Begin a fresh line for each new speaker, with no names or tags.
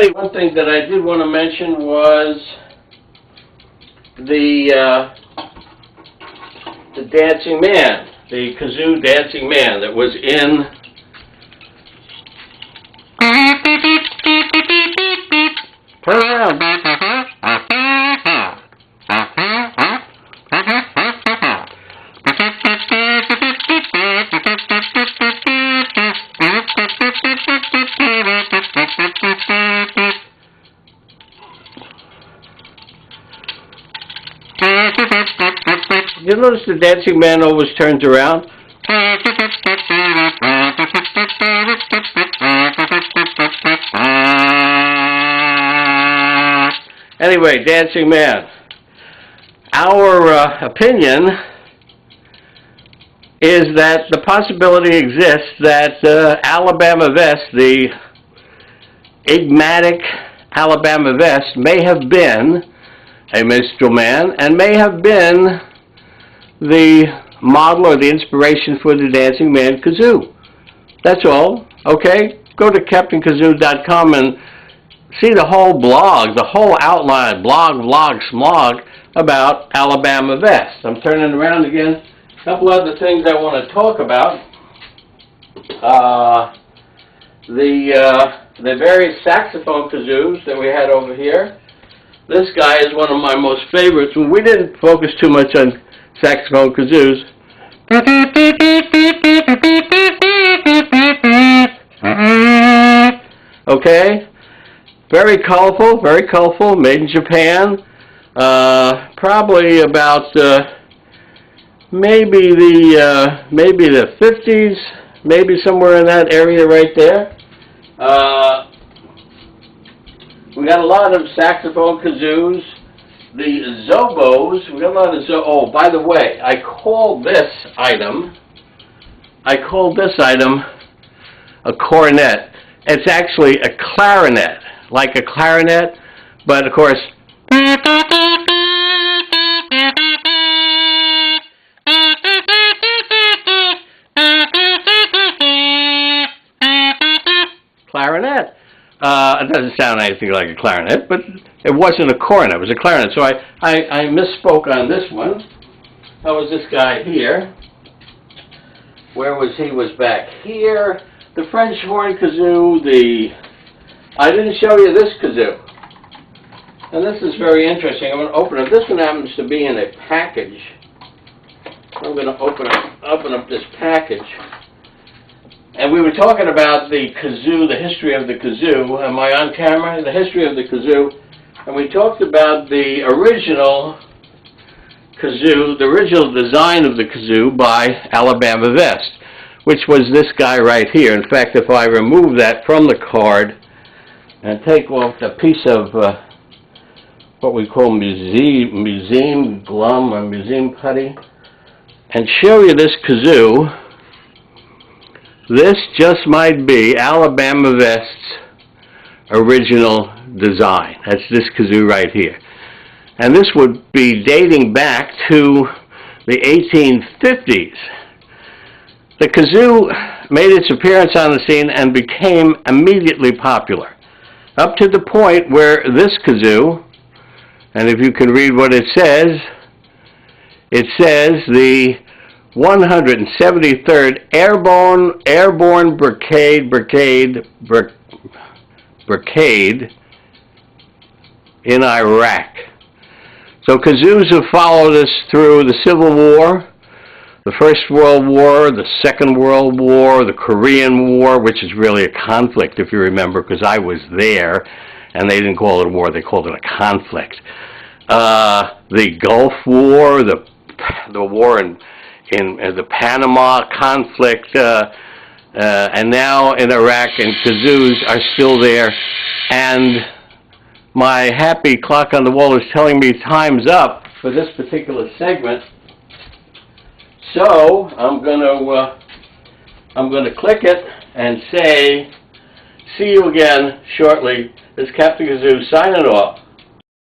Anyway, one thing that I did want to mention was the dancing man, the kazoo dancing man that was in turn around. You notice the dancing man always turns around? Anyway, dancing man. Our opinion is that the possibility exists that Alabama Vest, the enigmatic Alabama Vest, may have been a minstrel man and may have been the model or the inspiration for the dancing man kazoo. That's all. Okay? Go to captainkazoo.com and see the whole blog, the whole outline, blog, vlog, smog about Alabama Vest. I'm turning around again. A couple other things I want to talk about. The various saxophone kazoos that we had over here. This guy is one of my most favorites. We didn't focus too much on saxophone kazoos. Okay? Very colorful, made in Japan. Probably about maybe the 50s, maybe somewhere in that area right there. We got a lot of saxophone kazoos. The Zobos, we got a lot of oh, by the way, I call this item a cornet. It's actually a clarinet, like a clarinet, but of course, clarinet. It doesn't sound anything like a clarinet, but it wasn't a cornet, it was a clarinet. So I misspoke on this one. That was this guy here. Where was he? Was back here. The French horn kazoo, I didn't show you this kazoo. And this is very interesting. I'm going to open it. This one happens to be in a package. I'm going to open up this package. And we were talking about the kazoo, the history of the kazoo. Am I on camera? The history of the kazoo. And we talked about the original kazoo, the original design of the kazoo by Alabama Vest, which was this guy right here. In fact, if I remove that from the card and take off a piece of what we call museum glum or museum putty and show you this kazoo, this just might be Alabama Vest's original design. That's this kazoo right here. And this would be dating back to the 1850s. The kazoo made its appearance on the scene and became immediately popular, up to the point where this kazoo, and if you can read what it says the 173rd Airborne Brigade in Iraq. So kazoos have followed us through the Civil War, the First World War, the Second World War, the Korean War, which is really a conflict, if you remember, because I was there, and they didn't call it a war, they called it a conflict. The Gulf War, the war in the Panama conflict, and now in Iraq, and kazoos are still there. And my happy clock on the wall is telling me time's up for this particular segment. So I'm gonna click it and say, see you again shortly. This is Captain Kazoo signing off.